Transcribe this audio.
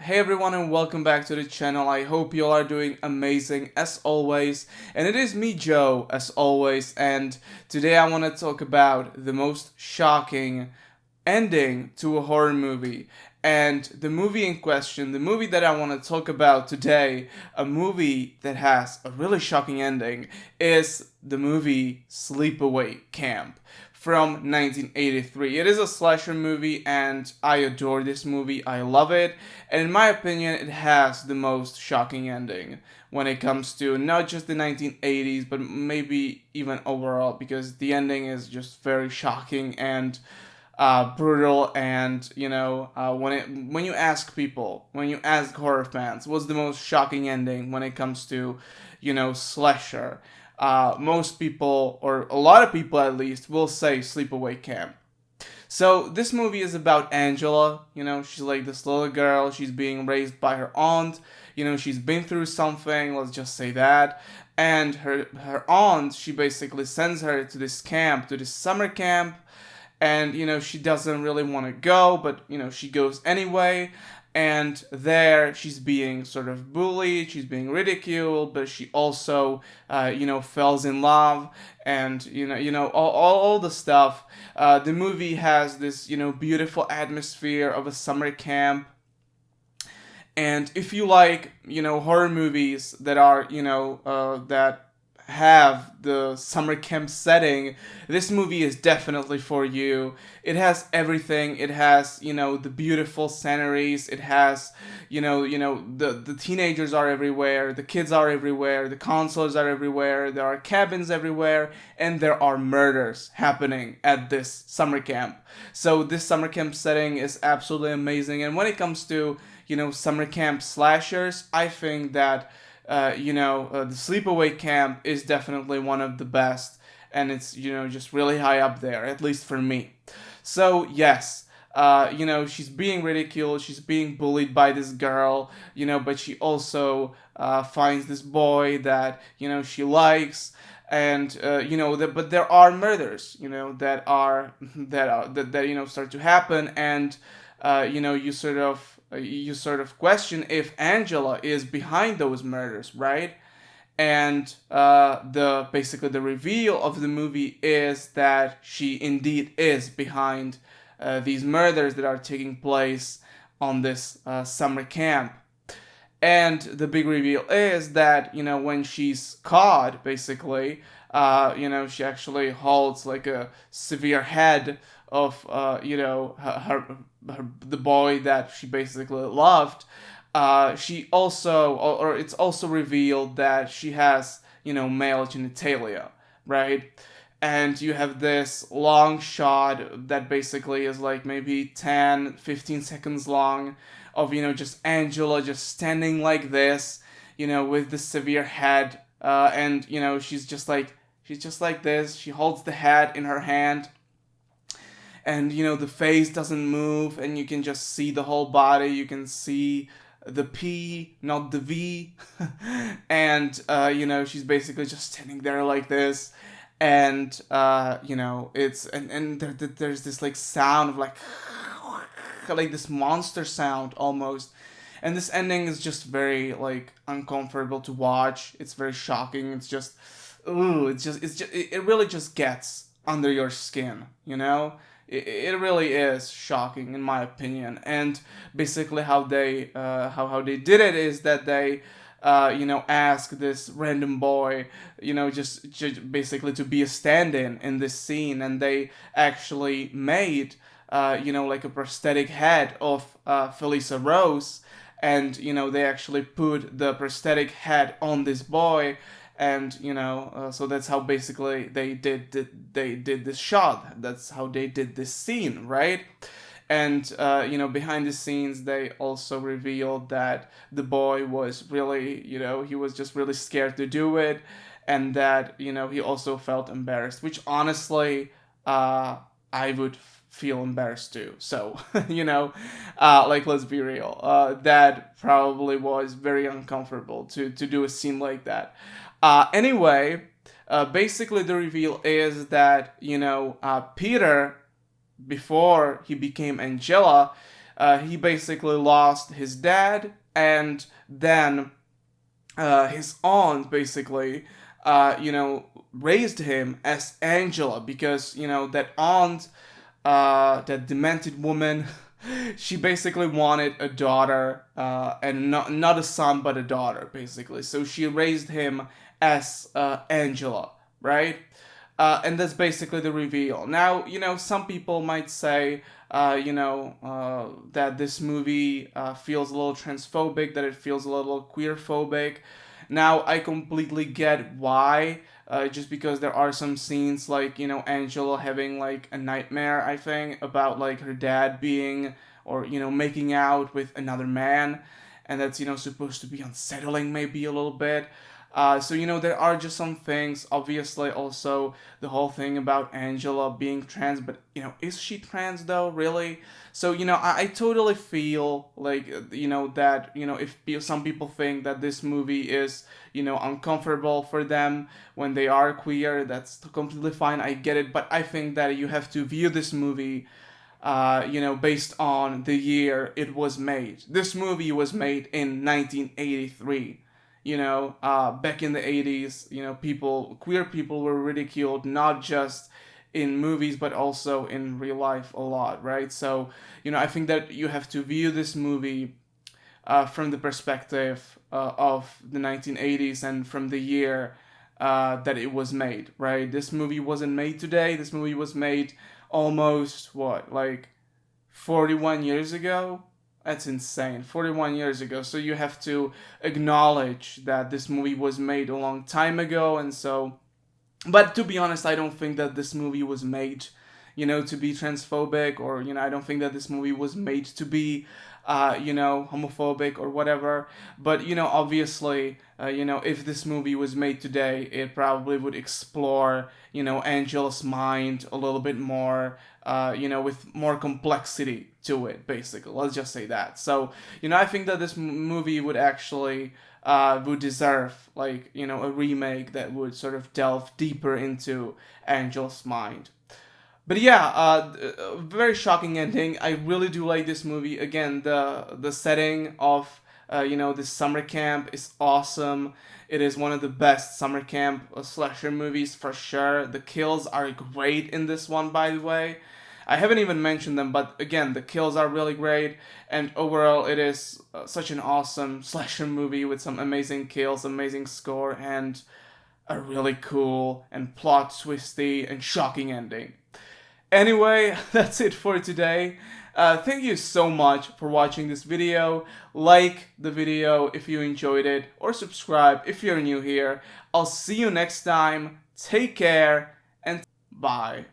Hey everyone and welcome back to the channel. I hope you all are doing amazing as always. And it is me, Joe, as always. And today I want to talk about the most shocking ending to a horror movie. And the movie in question, the movie that I want to talk about today, a movie that has a really shocking ending, is the movie Sleepaway Camp from 1983. It is a slasher movie and I adore this movie. I love it. And in my opinion, it has the most shocking ending when it comes to not just the 1980s, but maybe even overall, because the ending is just very shocking and brutal. And when you ask people, when you ask horror fans, what's the most shocking ending when it comes to slasher, most people, or a lot of people at least, will say Sleepaway Camp. So this movie is about Angela. She's like this little girl. She's being raised by her aunt. She's been through something. Let's just say that. And her aunt, she basically sends her to this camp, to this summer camp, and she doesn't really want to go, but she goes anyway. And there she's being sort of bullied, she's being ridiculed, but she also falls in love. And all the stuff. The movie has this beautiful atmosphere of a summer camp. And if you like horror movies that are that have the summer camp setting, this movie is definitely for you. It has everything. It has the beautiful sceneries. It has the teenagers are everywhere, the kids are everywhere, the consoles are everywhere, there are cabins everywhere, and there are murders happening at this summer camp. So this summer camp setting is absolutely amazing. And when it comes to summer camp slashers, I think that the Sleepaway Camp is definitely one of the best, and it's just really high up there, at least for me. So yes, she's being ridiculed, she's being bullied by this girl, but she also finds this boy that she likes. And but there are murders that start to happen. And you sort of question if Angela is behind those murders, right? And the basically the reveal of the movie is that she indeed is behind these murders that are taking place on this summer camp. And the big reveal is that when she's caught, basically, she actually holds like a severe head of the boy that she basically loved. She also, or it's also revealed that she has male genitalia, right? And you have this long shot that basically is like maybe 10-15 seconds long of just Angela just standing like this, with the severe head. And she's just like this. She holds the head in her hand, and the face doesn't move, and you can just see the whole body. You can see the P, not the V. And she's basically just standing there like this. And it's and there's this like sound of like this monster sound almost. And this ending is just very like uncomfortable to watch. It's very shocking. It's just ooh, it really just gets under your skin, it really is shocking in my opinion. And basically how they how they did it is that they ask this random boy, just basically to be a stand-in in this scene. And they actually made like a prosthetic head of Felissa Rose. And they actually put the prosthetic head on this boy. And so that's how basically they did this shot. That's how they did this scene, right? And behind the scenes they also revealed that the boy was really he was just really scared to do it. And that he also felt embarrassed, which honestly I would feel embarrassed too. So like, let's be real, that probably was very uncomfortable to do a scene like that. Anyway, basically the reveal is that Peter, before he became Angela, he basically lost his dad, and then his aunt basically, raised him as Angela, because that aunt, that demented woman, she basically wanted a daughter, and not a son but a daughter, basically. So she raised him as Angela, right? And that's basically the reveal. Now, some people might say, that this movie feels a little transphobic, that it feels a little queerphobic. Now, I completely get why. Just because there are some scenes like Angela having like a nightmare, I think, about like her dad being, or making out with another man, and that's supposed to be unsettling maybe a little bit. So there are just some things. Obviously, also the whole thing about Angela being trans, but is she trans though? Really? So I totally feel like that if some people think that this movie is uncomfortable for them when they are queer, that's completely fine. I get it, but I think that you have to view this movie based on the year it was made. This movie was made in 1983. Back in the 80s, queer people were ridiculed, not just in movies, but also in real life a lot, right? So, I think that you have to view this movie from the perspective of the 1980s and from the year that it was made, right? This movie wasn't made today. This movie was made almost, like 41 years ago? That's insane. 41 years ago. So you have to acknowledge that this movie was made a long time ago. And so, but to be honest, I don't think that this movie was made, to be transphobic, or, I don't think that this movie was made to be, homophobic or whatever. But, obviously, if this movie was made today, it probably would explore, Angela's mind a little bit more, with more complexity to it, basically. Let's just say that. So, I think that this movie would actually would deserve, like, a remake that would sort of delve deeper into Angela's mind. But yeah, very shocking ending. I really do like this movie. Again, the setting of this summer camp is awesome. It is one of the best summer camp slasher movies for sure. The kills are great in this one, by the way. I haven't even mentioned them, but again, the kills are really great, and overall, it is such an awesome slasher movie with some amazing kills, amazing score, and a really cool and plot twisty and shocking ending. Anyway, that's it for today. Thank you so much for watching this video. Like the video if you enjoyed it, or subscribe if you're new here. I'll see you next time. Take care, and bye.